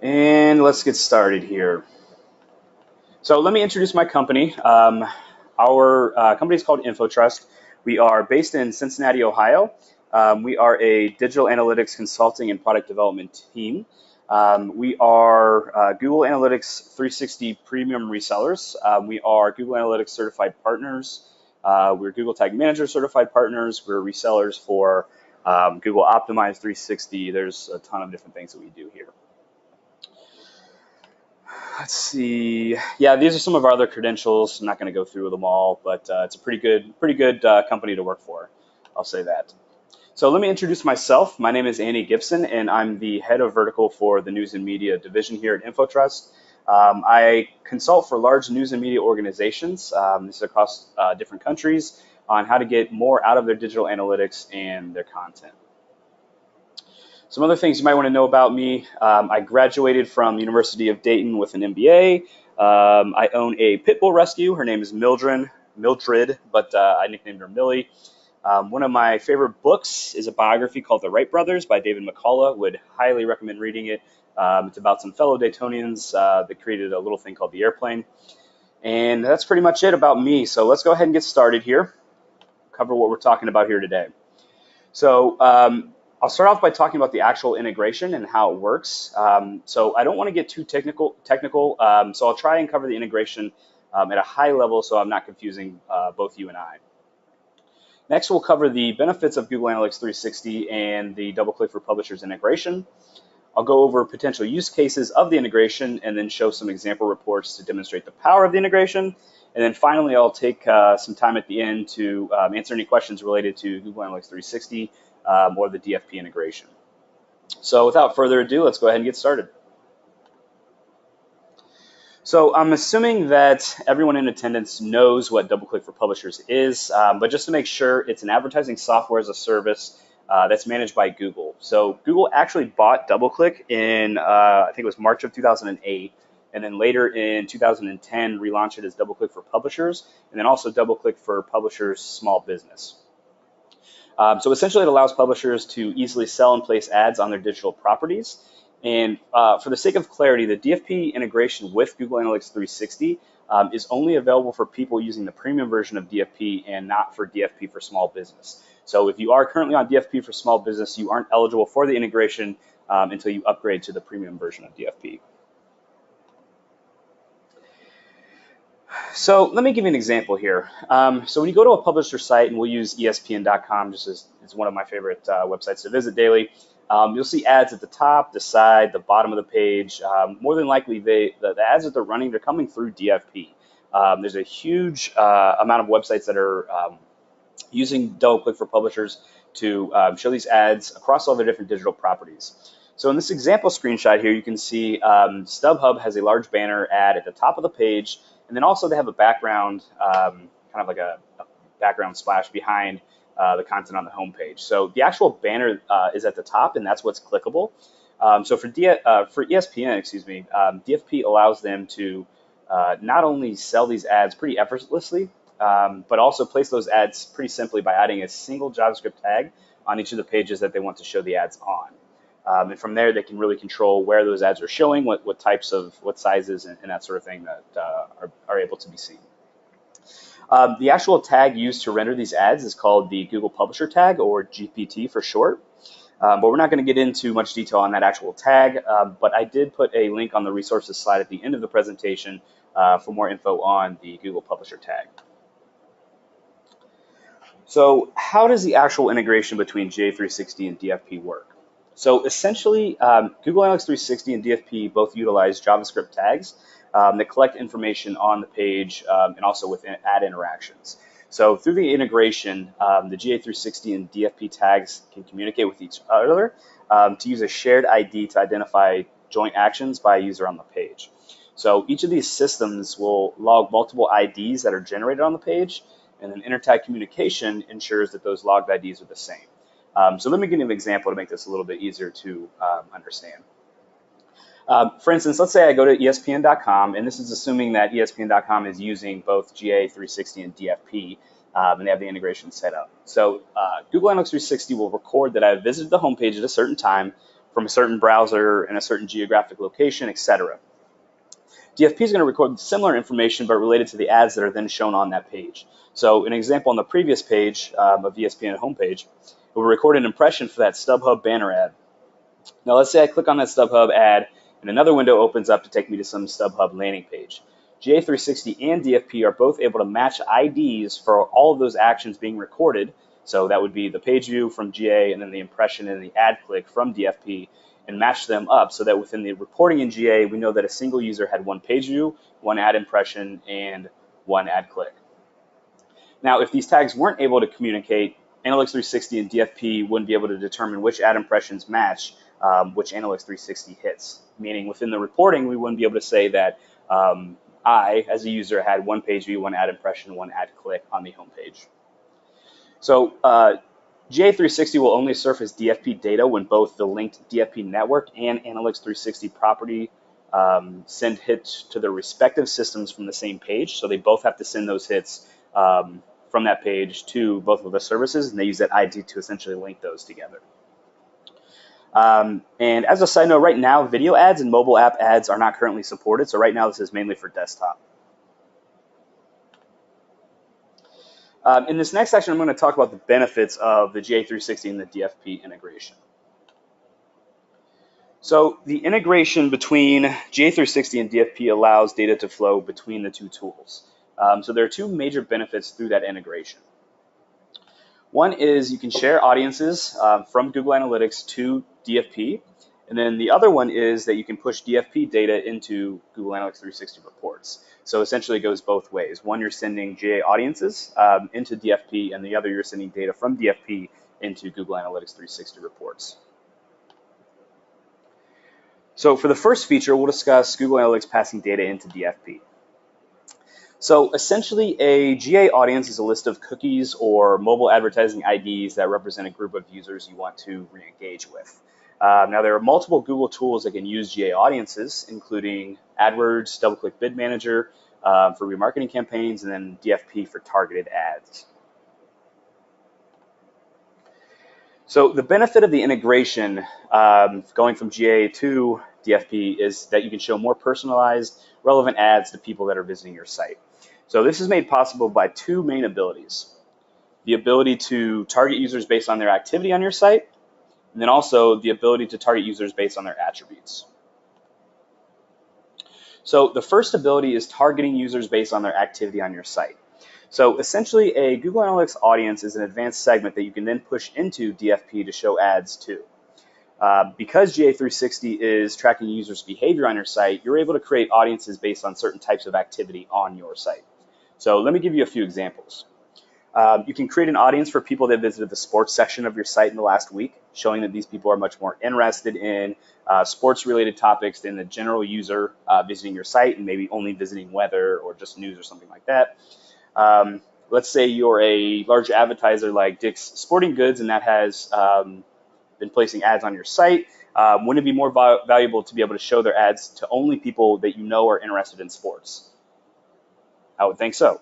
And let's get started here. So let me introduce my company. Our company is called InfoTrust. We are based in Cincinnati, Ohio. We are a digital analytics consulting and product development team. We are Google Analytics 360 premium resellers. We are Google Analytics certified partners. We're Google Tag Manager certified partners. We're resellers for Google Optimize 360. There's a ton of different things that we do here. Let's see. Yeah, these are some of our other credentials. I'm not going to go through them all, but it's a pretty good company to work for. I'll say that. So let me introduce myself. My name is Andy Gibson, and I'm the head of vertical for the news and media division here at InfoTrust. I consult for large news and media organizations. This is across different countries on how to get more out of their digital analytics and their content. Some other things you might want to know about me. I graduated from University of Dayton with an MBA. I own a pit bull rescue. Her name is Mildred, but I nicknamed her Millie. One of my favorite books is a biography called The Wright Brothers by David McCullough. Would highly recommend reading it. It's about some fellow Daytonians that created a little thing called the airplane. And that's pretty much it about me. So let's go ahead and get started here. Cover what we're talking about here today. So I'll start off by talking about the actual integration and how it works. So I don't want to get too technical. So I'll try and cover the integration at a high level so I'm not confusing both you and I. Next, we'll cover the benefits of Google Analytics 360 and the DoubleClick for Publishers integration. I'll go over potential use cases of the integration and then show some example reports to demonstrate the power of the integration. And then finally, I'll take some time at the end to answer any questions related to Google Analytics 360 or the DFP integration. So without further ado, let's go ahead and get started. So I'm assuming that everyone in attendance knows what DoubleClick for Publishers is, but just to make sure, it's an advertising software as a service that's managed by Google. So Google actually bought DoubleClick in, I think it was March of 2008, and then later in 2010 relaunched it as DoubleClick for Publishers, and then also DoubleClick for Publishers Small Business. So essentially it allows publishers to easily sell and place ads on their digital properties. And for the sake of clarity, the DFP integration with Google Analytics 360 is only available for people using the premium version of DFP and not for DFP for small business. So if you are currently on DFP for small business, you aren't eligible for the integration until you upgrade to the premium version of DFP. So let me give you an example here. So when you go to a publisher site, and we'll use ESPN.com just as it's one of my favorite websites to visit daily, you'll see ads at the top, the side, the bottom of the page. More than likely, the ads that they're running, they're coming through DFP. There's a huge amount of websites that are using DoubleClick for Publishers to show these ads across all their different digital properties. So in this example screenshot here, you can see StubHub has a large banner ad at the top of the page, and then also they have a background, kind of like a background splash behind the content on the homepage. So the actual banner is at the top, and that's what's clickable. So for ESPN, DFP allows them to not only sell these ads pretty effortlessly, but also place those ads pretty simply by adding a single JavaScript tag on each of the pages that they want to show the ads on. And from there, they can really control where those ads are showing, what types of, what sizes, and that sort of thing that are able to be seen. The actual tag used to render these ads is called the Google Publisher tag, or GPT for short. But we're not going to get into much detail on that actual tag, but I did put a link on the resources slide at the end of the presentation for more info on the Google Publisher tag. So how does the actual integration between GA360 and DFP work? So essentially, Google Analytics 360 and DFP both utilize JavaScript tags that collect information on the page and also with ad interactions. So through the integration, the GA360 and DFP tags can communicate with each other to use a shared ID to identify joint actions by a user on the page. So each of these systems will log multiple IDs that are generated on the page, and then intertag communication ensures that those logged IDs are the same. So let me give you an example to make this a little bit easier to understand. For instance, let's say I go to ESPN.com, and this is assuming that ESPN.com is using both GA360 and DFP, and they have the integration set up. So Google Analytics 360 will record that I visited the homepage at a certain time, from a certain browser in a certain geographic location, etc. DFP is going to record similar information but related to the ads that are then shown on that page. So an example on the previous page of ESPN homepage, it will record an impression for that StubHub banner ad. Now let's say I click on that StubHub ad and another window opens up to take me to some StubHub landing page. GA360 and DFP are both able to match IDs for all of those actions being recorded. So that would be the page view from GA and then the impression and the ad click from DFP, and match them up so that within the reporting in GA, we know that a single user had one page view, one ad impression, and one ad click. Now, if these tags weren't able to communicate, Analytics 360 and DFP wouldn't be able to determine which ad impressions match which Analytics 360 hits. Meaning within the reporting, we wouldn't be able to say that I, as a user, had one page view, one ad impression, one ad click on the home page. So GA360 will only surface DFP data when both the linked DFP network and Analytics 360 property send hits to their respective systems from the same page. So they both have to send those hits from that page to both of the services, and they use that ID to essentially link those together. And as a side note, right now, video ads and mobile app ads are not currently supported. So right now, this is mainly for desktop. In this next section, I'm going to talk about the benefits of the GA360 and the DFP integration. So the integration between GA360 and DFP allows data to flow between the two tools. So there are two major benefits through that integration. One is you can share audiences from Google Analytics to DFP. And then the other one is that you can push DFP data into Google Analytics 360 reports. So essentially it goes both ways. One, you're sending GA audiences into DFP, and the other, you're sending data from DFP into Google Analytics 360 reports. So for the first feature, we'll discuss Google Analytics passing data into DFP. So essentially, a GA audience is a list of cookies or mobile advertising IDs that represent a group of users you want to re-engage with. Now, there are multiple Google tools that can use GA audiences, including AdWords, DoubleClick Bid Manager for remarketing campaigns, and then DFP for targeted ads. So the benefit of the integration going from GA to DFP is that you can show more personalized, relevant ads to people that are visiting your site. So this is made possible by two main abilities. The ability to target users based on their activity on your site, and then also the ability to target users based on their attributes. So the first ability is targeting users based on their activity on your site. So essentially, a Google Analytics audience is an advanced segment that you can then push into DFP to show ads to. Because GA360 is tracking users' behavior on your site, you're able to create audiences based on certain types of activity on your site. So let me give you a few examples. You can create an audience for people that visited the sports section of your site in the last week, showing that these people are much more interested in sports-related topics than the general user visiting your site and maybe only visiting weather or just news or something like that. Let's say you're a large advertiser like Dick's Sporting Goods, and that has been placing ads on your site. Wouldn't it be more valuable to be able to show their ads to only people that you know are interested in sports? I would think so.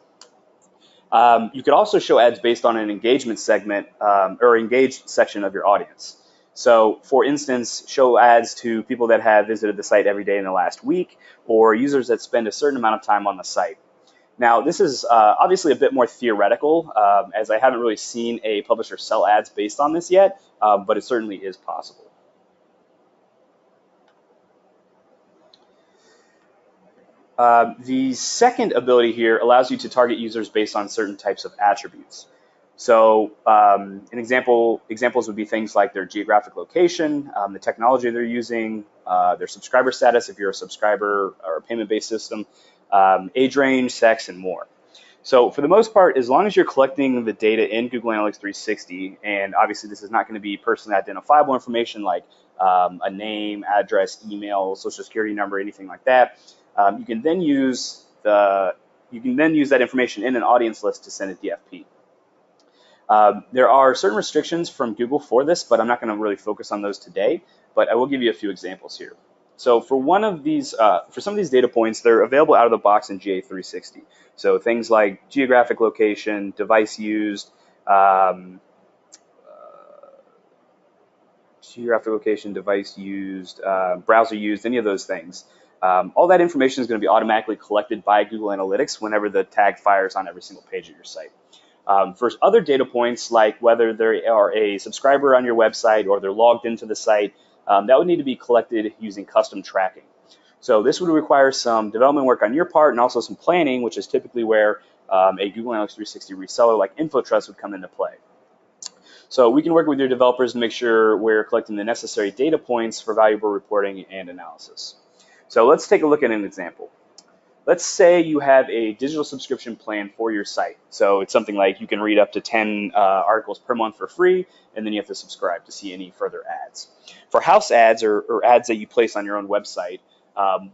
You could also show ads based on an engagement segment or engaged section of your audience. So for instance, show ads to people that have visited the site every day in the last week, or users that spend a certain amount of time on the site. Now, this is obviously a bit more theoretical, as I haven't really seen a publisher sell ads based on this yet, but it certainly is possible. The second ability here allows you to target users based on certain types of attributes. So examples would be things like their geographic location, the technology they're using, their subscriber status if you're a subscriber or a payment-based system, age range, sex, and more. So for the most part, as long as you're collecting the data in Google Analytics 360, and obviously this is not going to be personally identifiable information like a name, address, email, social security number, anything like that, you can then use that information in an audience list to send a DFP. There are certain restrictions from Google for this, but I'm not going to really focus on those today, but I will give you a few examples here. So for some of these data points, they're available out of the box in GA360. So things like geographic location, device used, geographic location, device used, browser used, any of those things. All that information is going to be automatically collected by Google Analytics whenever the tag fires on every single page of your site. For other data points, like whether they are a subscriber on your website or they're logged into the site, that would need to be collected using custom tracking. So this would require some development work on your part and also some planning, which is typically where a Google Analytics 360 reseller like InfoTrust would come into play. So we can work with your developers to make sure we're collecting the necessary data points for valuable reporting and analysis. So let's take a look at an example. Let's say you have a digital subscription plan for your site. So it's something like you can read up to 10 articles per month for free, and then you have to subscribe to see any further ads. For house ads or ads that you place on your own website,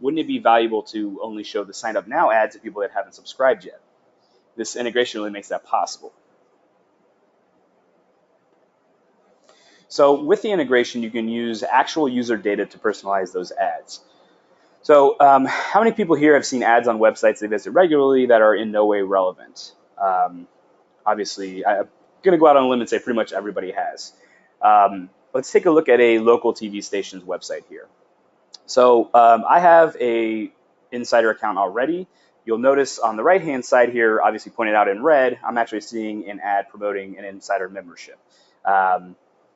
wouldn't it be valuable to only show the sign up now ads to people that haven't subscribed yet? This integration really makes that possible. So with the integration, you can use actual user data to personalize those ads. So how many people here have seen ads on websites they visit regularly that are in no way relevant? Obviously, I'm going to go out on a limb and say pretty much everybody has. Let's take a look at a local TV station's website here. So I have a insider account already. You'll notice on the right-hand side here, obviously pointed out in red, I'm actually seeing an ad promoting an insider membership.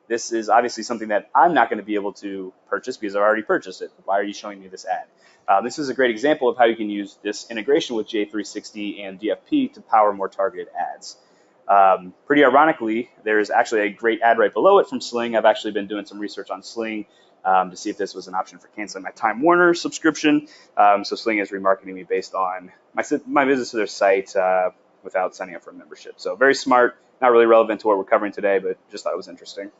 This is obviously something that I'm not going to be able to purchase because I've already purchased it. Why are you showing me this ad? This is a great example of how you can use this integration with GA360 and DFP to power more targeted ads. Pretty ironically, there's actually a great ad right below it from Sling. I've actually been doing some research on Sling to see if this was an option for canceling my Time Warner subscription. So Sling is remarketing me based on my visits to their site without signing up for a membership. So very smart, not really relevant to what we're covering today, but just thought it was interesting.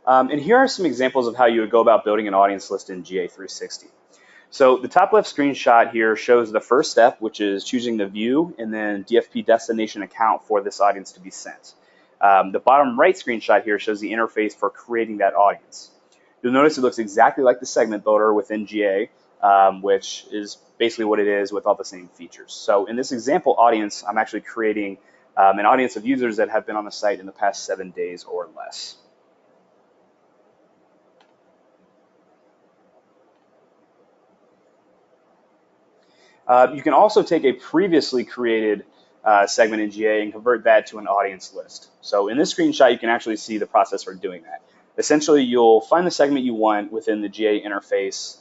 And here are some examples of how you would go about building an audience list in GA360. So the top left screenshot here shows the first step, which is choosing the view and then DFP destination account for this audience to be sent. The bottom right screenshot here shows the interface for creating that audience. You'll notice it looks exactly like the segment builder within GA, which is basically what it is with all the same features. So in this example audience, I'm actually creating an audience of users that have been on the site in the past 7 days or less. You can also take a previously created segment in GA and convert that to an audience list. So in this screenshot, you can actually see the process for doing that. Essentially, you'll find the segment you want within the GA interface,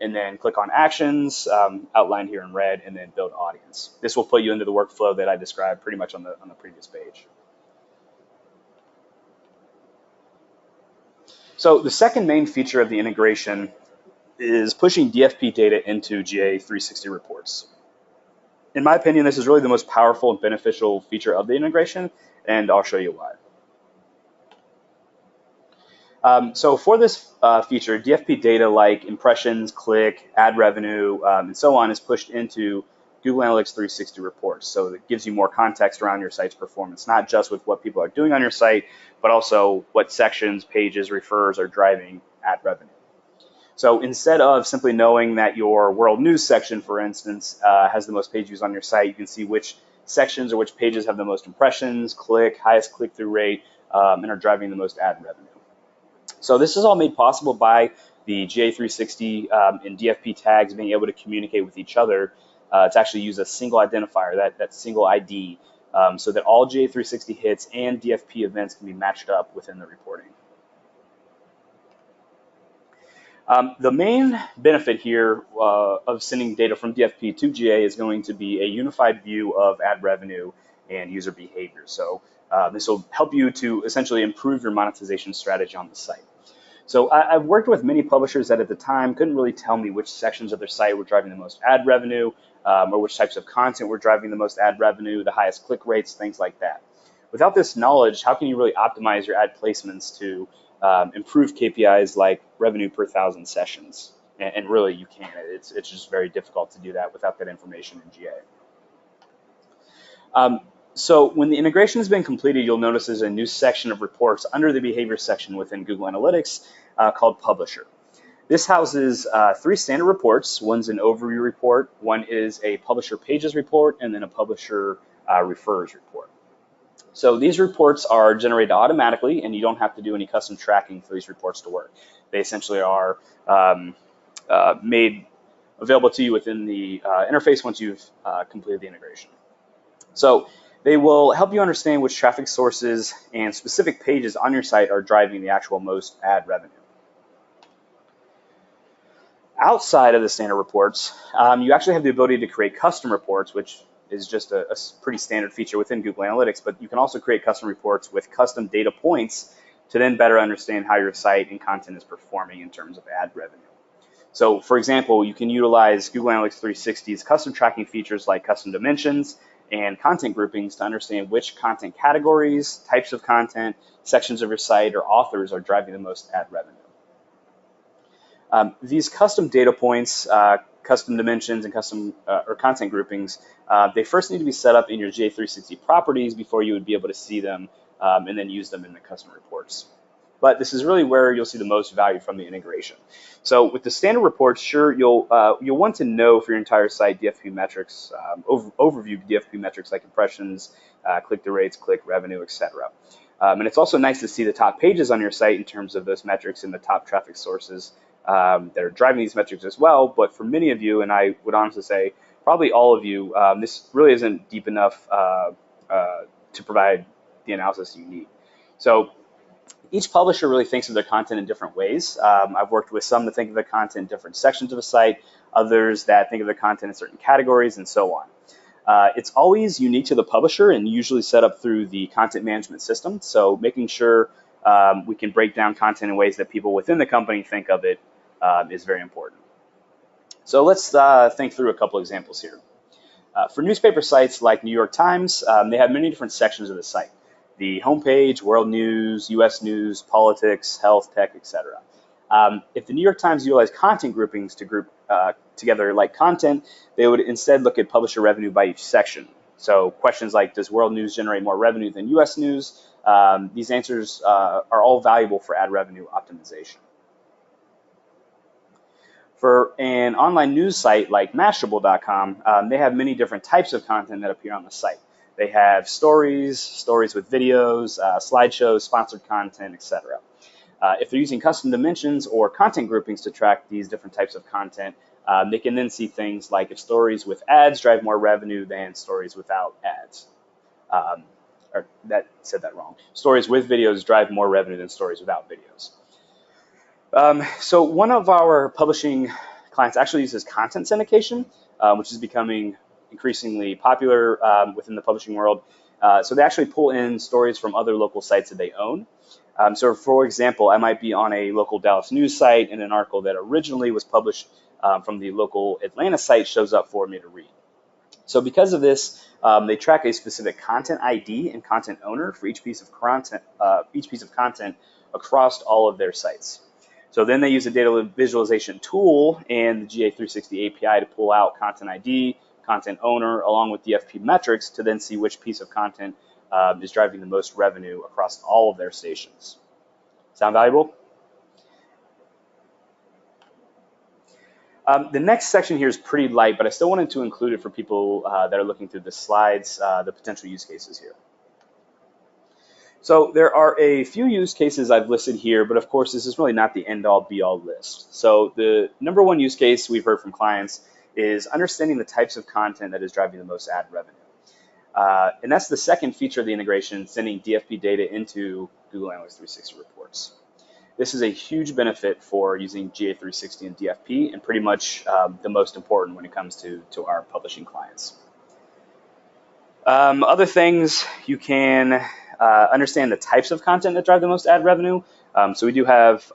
and then click on Actions, outlined here in red, and then Build Audience. This will put you into the workflow that I described pretty much on the previous page. So the second main feature of the integration is pushing DFP data into GA360 reports. In my opinion, this is really the most powerful and beneficial feature of the integration, and I'll show you why. So for this feature, DFP data like impressions, click, ad revenue, and so on is pushed into Google Analytics 360 reports. So it gives you more context around your site's performance, not just with what people are doing on your site, but also what sections, pages, refers are driving ad revenue. So instead of simply knowing that your world news section, for instance, has the most page views on your site, you can see which sections or which pages have the most impressions, highest click-through rate, and are driving the most ad revenue. So this is all made possible by the GA360 and DFP tags being able to communicate with each other to actually use a single identifier, that single ID, so that all GA360 hits and DFP events can be matched up within the reporting. The main benefit here of sending data from DFP to GA is going to be a unified view of ad revenue and user behavior. So this will help you to essentially improve your monetization strategy on the site. So I've worked with many publishers that at the time couldn't really tell me which sections of their site were driving the most ad revenue or which types of content were driving the most ad revenue, the highest click rates, things like that. Without this knowledge, how can you really optimize your ad placements to improve KPIs like revenue per 1,000 sessions? And really, you can't. It's just very difficult to do that without that information in GA. So when the integration has been completed, you'll notice there's a new section of reports under the behavior section within Google Analytics called Publisher. This houses 3 standard reports. One's an overview report, one is a publisher pages report, and then a publisher refers report. So these reports are generated automatically, and you don't have to do any custom tracking for these reports to work. They essentially are made available to you within the interface once you've completed the integration. So they will help you understand which traffic sources and specific pages on your site are driving the actual most ad revenue. Outside of the standard reports, you actually have the ability to create custom reports, which is just a pretty standard feature within Google Analytics, but you can also create custom reports with custom data points to then better understand how your site and content is performing in terms of ad revenue. So for example, you can utilize Google Analytics 360's custom tracking features like custom dimensions and content groupings to understand which content categories, types of content, sections of your site, or authors are driving the most ad revenue. These custom data points, custom dimensions, and custom or content groupings, they first need to be set up in your GA360 properties before you would be able to see them and then use them in the custom reports. But this is really where you'll see the most value from the integration. So with the standard reports, sure, you'll want to know for your entire site DFP metrics, overview DFP metrics like impressions, click-through rates, click revenue, etc. And it's also nice to see the top pages on your site in terms of those metrics and the top traffic sources that are driving these metrics as well. But for many of you, and I would honestly say probably all of you, this really isn't deep enough to provide the analysis you need. So each publisher really thinks of their content in different ways. I've worked with some that think of the content in different sections of a site, others that think of the content in certain categories, and so on. It's always unique to the publisher and usually set up through the content management system. So making sure we can break down content in ways that people within the company think of it is very important. So let's think through a couple examples here. For newspaper sites like New York Times, they have many different sections of the site. The homepage, world news, US news, politics, health, tech, etc. If the New York Times utilized content groupings to group together like content, they would instead look at publisher revenue by each section. So questions like, does world news generate more revenue than US news? These answers are all valuable for ad revenue optimization. For an online news site like Mashable.com, they have many different types of content that appear on the site. They have stories, stories with videos, slideshows, sponsored content, etc. If they're using custom dimensions or content groupings to track these different types of content, they can then see things like if stories with ads drive more revenue than stories without ads. Or that said that wrong. Stories with videos drive more revenue than stories without videos. So one of our publishing clients actually uses content syndication, which is becoming increasingly popular within the publishing world. So they actually pull in stories from other local sites that they own. So for example, I might be on a local Dallas news site and an article that originally was published from the local Atlanta site shows up for me to read. So because of this, they track a specific content ID and content owner for each piece of content across all of their sites. So then they use a data visualization tool and the GA360 API to pull out content ID, content owner, along with DFP metrics to then see which piece of content is driving the most revenue across all of their stations. Sound valuable? The next section here is pretty light, but I still wanted to include it for people that are looking through the slides, the potential use cases here. So there are a few use cases I've listed here, but of course this is really not the end-all be-all list. So the number one use case we've heard from clients is understanding the types of content that is driving the most ad revenue. And that's the second feature of the integration, sending DFP data into Google Analytics 360 reports. This is a huge benefit for using GA360 and DFP, and pretty much the most important when it comes to our publishing clients. Other things, you can understand the types of content that drive the most ad revenue. So we do have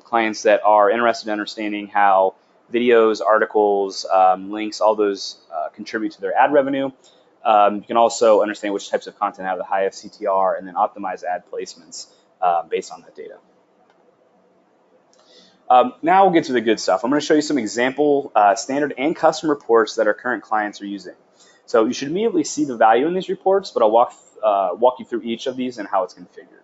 clients that are interested in understanding how videos, articles, links, all those contribute to their ad revenue. You can also understand which types of content have the highest CTR and then optimize ad placements based on that data. Now we'll get to the good stuff. I'm going to show you some example standard and custom reports that our current clients are using. So you should immediately see the value in these reports, but I'll walk you through each of these and how it's configured.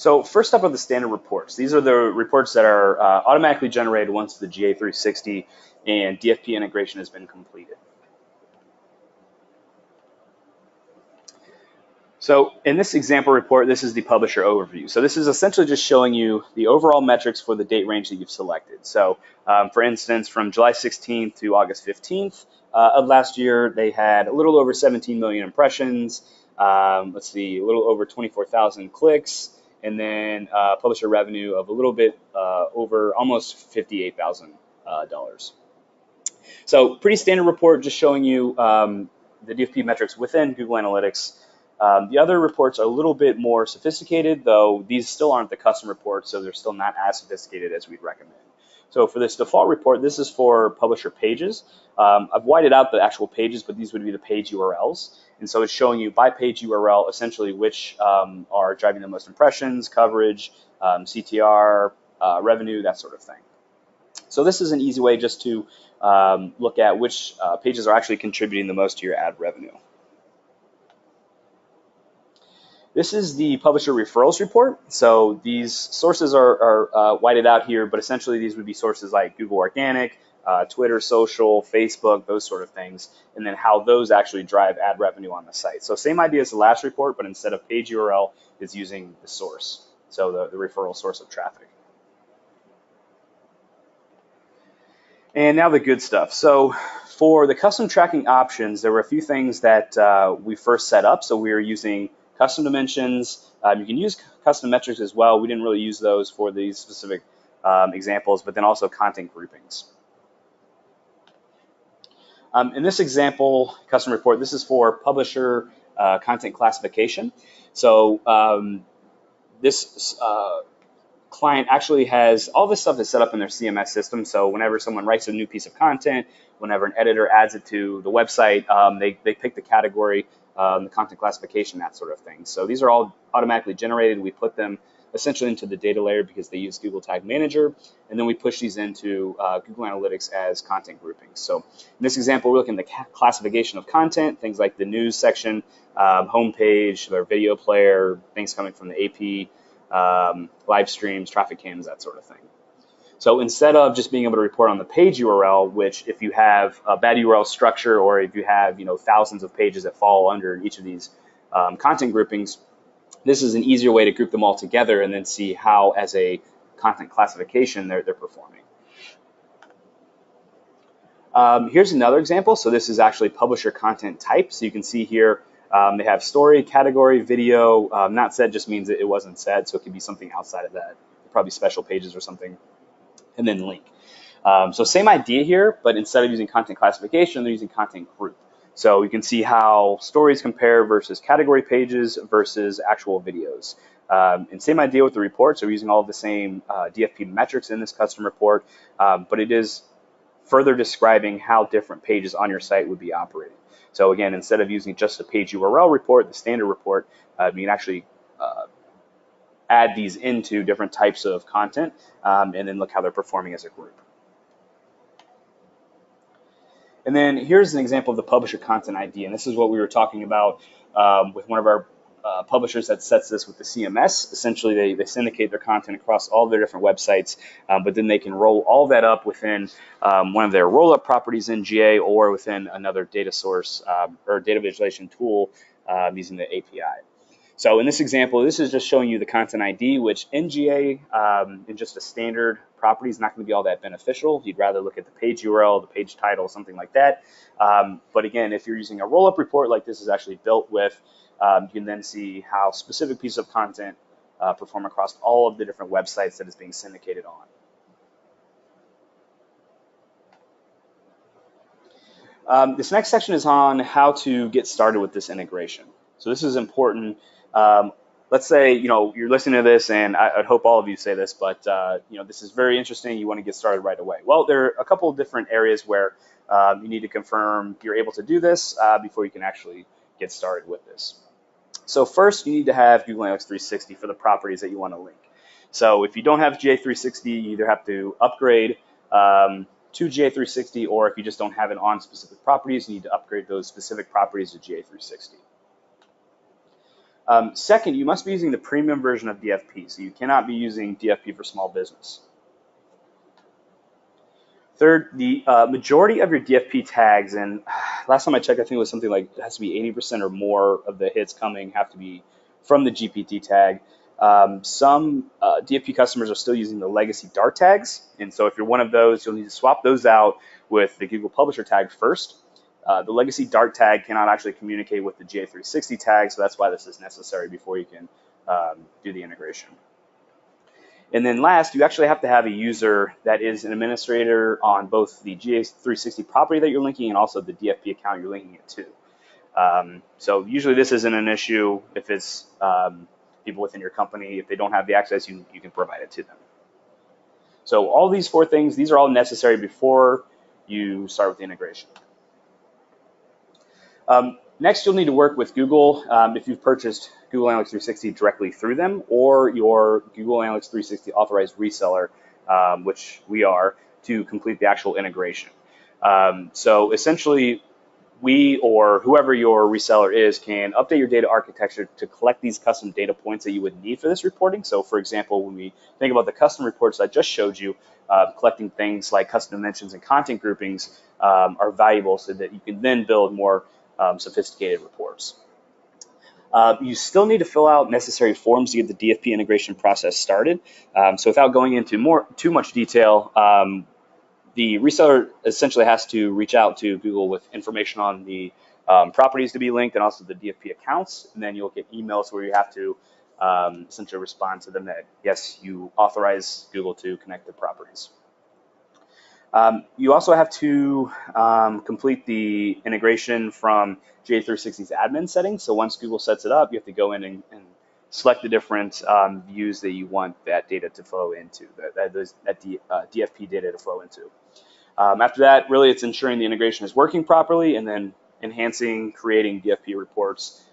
So first up are the standard reports. These are the reports that are automatically generated once the GA360 and DFP integration has been completed. So in this example report, this is the publisher overview. So this is essentially just showing you the overall metrics for the date range that you've selected. So for instance, from July 16th to August 15th of last year, they had a little over 17 million impressions. Let's see, a little over 24,000 clicks, and then publisher revenue of a little bit over almost $58,000. So pretty standard report, just showing you the DFP metrics within Google Analytics. The other reports are a little bit more sophisticated, though these still aren't the custom reports, so they're still not as sophisticated as we'd recommend. So for this default report, this is for publisher pages. I've whited out the actual pages, but these would be the page URLs. And so it's showing you by page URL essentially which are driving the most impressions, coverage, CTR, revenue, that sort of thing. So this is an easy way just to look at which pages are actually contributing the most to your ad revenue. This is the publisher referrals report. So these sources are whited out here, but essentially these would be sources like Google Organic, Twitter, social, Facebook, those sort of things, and then how those actually drive ad revenue on the site. So same idea as the last report, but instead of page URL, it's using the source, so the referral source of traffic. And now the good stuff. So for the custom tracking options, there were a few things that we first set up. So we were using custom dimensions. You can use custom metrics as well. We didn't really use those for these specific examples, but then also content groupings. In this example, custom report, this is for publisher content classification. So this client actually has all this stuff is set up in their CMS system. So whenever someone writes a new piece of content, whenever an editor adds it to the website, they pick the category, the content classification, that sort of thing. So these are all automatically generated. We put them essentially into the data layer because they use Google Tag Manager, and then we push these into Google Analytics as content groupings. So in this example, we're looking at the classification of content, things like the news section, homepage, their video player, things coming from the AP, live streams, traffic cams, that sort of thing. So instead of just being able to report on the page URL, which if you have a bad URL structure or if you have thousands of pages that fall under each of these content groupings, this is an easier way to group them all together and then see how, as a content classification, they're performing. Here's another example. So this is actually publisher content type. So you can see here they have story, category, video. Not set just means that it wasn't set, so it could be something outside of that, probably special pages or something, and then link. So same idea here, but instead of using content classification, they're using content group. So you can see how stories compare versus category pages versus actual videos. And same idea with the report. So we're using all of the same DFP metrics in this custom report, but it is further describing how different pages on your site would be operating. So again, instead of using just a page URL report, the standard report, you can actually add these into different types of content and then look how they're performing as a group. And then here's an example of the publisher content ID, and this is what we were talking about with one of our publishers that sets this with the CMS. Essentially, they syndicate their content across all their different websites, but then they can roll all that up within one of their roll-up properties in GA or within another data source or data visualization tool using the API. So in this example, this is just showing you the content ID, which in GA, in just a standard property, is not going to be all that beneficial. You'd rather look at the page URL, the page title, something like that. But again, if you're using a roll-up report like this is actually built with, you can then see how specific pieces of content perform across all of the different websites that it's being syndicated on. This next section is on how to get started with this integration. So this is important. Let's say you're listening to this, and I'd hope all of you say this, but this is very interesting. You want to get started right away. Well, there are a couple of different areas where you need to confirm you're able to do this before you can actually get started with this. So first, you need to have Google Analytics 360 for the properties that you want to link. So if you don't have GA360, you either have to upgrade to GA360, or if you just don't have it on specific properties, you need to upgrade those specific properties to GA360. Second, you must be using the premium version of DFP, so you cannot be using DFP for small business. Third, the majority of your DFP tags, and last time I checked, I think it was something like it has to be 80% or more of the hits coming have to be from the GPT tag. Some DFP customers are still using the legacy Dart tags, and so if you're one of those, you'll need to swap those out with the Google Publisher tag first. The legacy Dart tag cannot actually communicate with the GA360 tag, so that's why this is necessary before you can do the integration. And then last, you actually have to have a user that is an administrator on both the GA360 property that you're linking and also the DFP account you're linking it to. So usually this isn't an issue if it's people within your company. If they don't have the access, you can provide it to them. So all these 4 things, these are all necessary before you start with the integration. Next, you'll need to work with Google if you've purchased Google Analytics 360 directly through them or your Google Analytics 360 authorized reseller, which we are, to complete the actual integration. So essentially, we or whoever your reseller is can update your data architecture to collect these custom data points that you would need for this reporting. So for example, when we think about the custom reports I just showed you, collecting things like custom dimensions and content groupings are valuable so that you can then build more sophisticated reports. You still need to fill out necessary forms to get the DFP integration process started. So without going into too much detail, the reseller essentially has to reach out to Google with information on the properties to be linked and also the DFP accounts, and then you'll get emails where you have to essentially respond to them that, yes, you authorize Google to connect the properties. You also have to complete the integration from GA360's admin settings. So once Google sets it up, you have to go in and select the different views that you want that data to flow into, that DFP data to flow into. After that, really it's ensuring the integration is working properly and then enhancing, creating DFP reports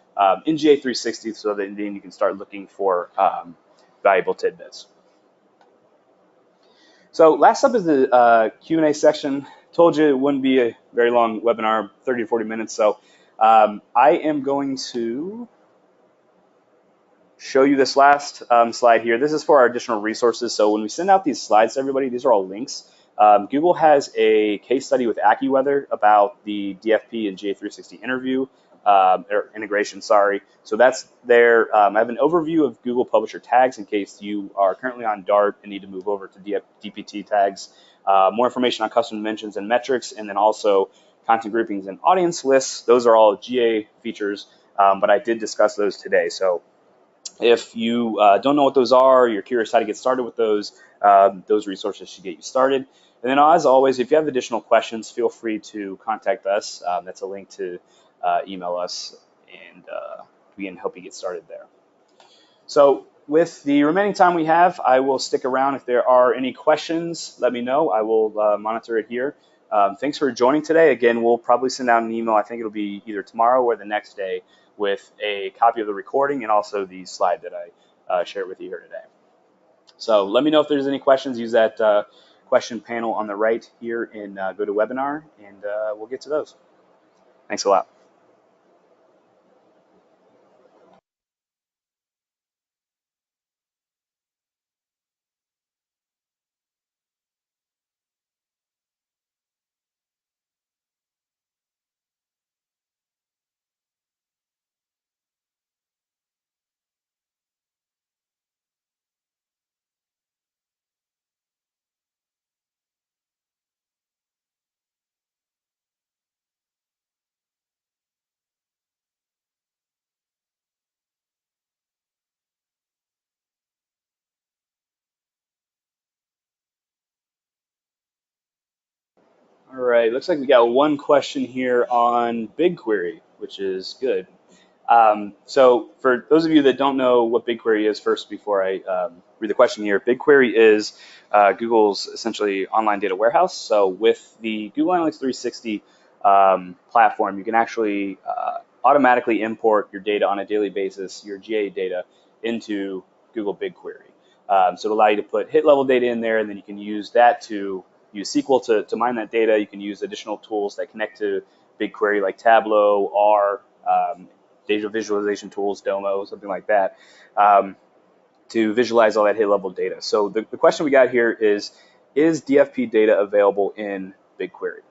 in GA360 so that then you can start looking for valuable tidbits. So last up is the Q&A section. Told you it wouldn't be a very long webinar, 30 to 40 minutes. So I am going to show you this last slide here. This is for our additional resources. So when we send out these slides to everybody, these are all links. Google has a case study with AccuWeather about the DFP and GA360 integration, sorry. So that's there. I have an overview of Google Publisher tags in case you are currently on Dart and need to move over to DPT tags. More information on custom dimensions and metrics, and then also content groupings and audience lists. Those are all GA features, but I did discuss those today. So if you don't know what those are, you're curious how to get started with those resources should get you started. And then as always, if you have additional questions, feel free to contact us. That's a link to email us, and we can help you get started there. So with the remaining time we have, I will stick around. If there are any questions, let me know. I will monitor it here. Thanks for joining today. Again, we'll probably send out an email. I think it'll be either tomorrow or the next day with a copy of the recording and also the slide that I shared with you here today. So let me know if there's any questions. Use that question panel on the right here in GoToWebinar, and we'll get to those. Thanks a lot. All right, looks like we got one question here on BigQuery, which is good. So for those of you that don't know what BigQuery is, first, before I read the question here, BigQuery is Google's essentially online data warehouse. So with the Google Analytics 360 platform, you can actually automatically import your data on a daily basis, your GA data, into Google BigQuery. So it'll allow you to put hit level data in there, and then you can use that to use SQL to mine that data. You can use additional tools that connect to BigQuery like Tableau, R, data visualization tools, Domo, something like that, to visualize all that hit level data. So the question we got here is DFP data available in BigQuery?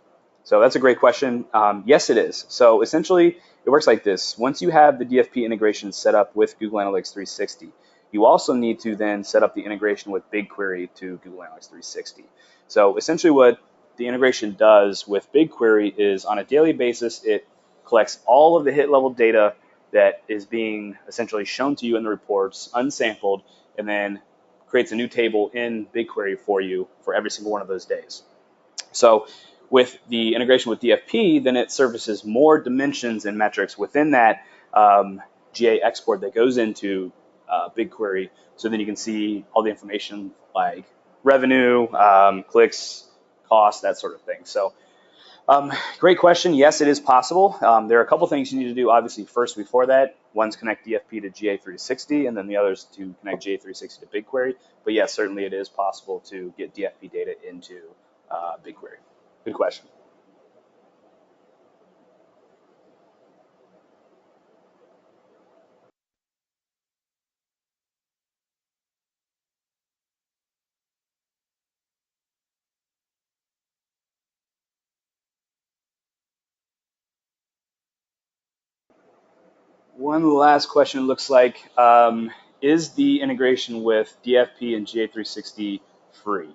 So that's a great question. Yes, it is. So essentially, it works like this. Once you have the DFP integration set up with Google Analytics 360, you also need to then set up the integration with BigQuery to Google Analytics 360. So essentially what the integration does with BigQuery is on a daily basis, it collects all of the hit level data that is being essentially shown to you in the reports, unsampled, and then creates a new table in BigQuery for you for every single one of those days. So with the integration with DFP, then it surfaces more dimensions and metrics within that GA export that goes into BigQuery. So then you can see all the information like revenue, clicks, cost, that sort of thing. So great question. Yes, it is possible. There are a couple things you need to do, obviously, first before that. One's connect DFP to GA360, and then the other's to connect GA360 to BigQuery. But yes, certainly it is possible to get DFP data into BigQuery. Good question. One last question looks like, is the integration with DFP and GA360 free?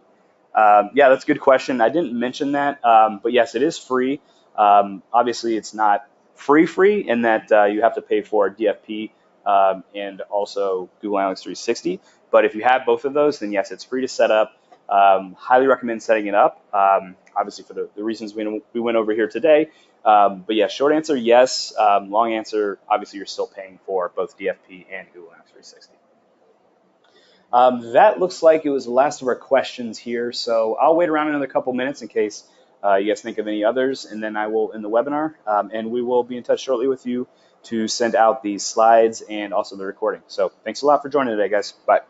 Yeah, that's a good question. I didn't mention that, but yes, it is free. Obviously, it's not free in that you have to pay for DFP and also Google Analytics 360. But if you have both of those, then yes, it's free to set up. Highly recommend setting it up, obviously for the reasons we went over here today. But yeah, short answer, yes. Long answer, obviously you're still paying for both DFP and Google Analytics 360. That looks like it was the last of our questions here, so I'll wait around another couple minutes in case you guys think of any others, and then I will end the webinar, and we will be in touch shortly with you to send out the slides and also the recording. So thanks a lot for joining today, guys. Bye.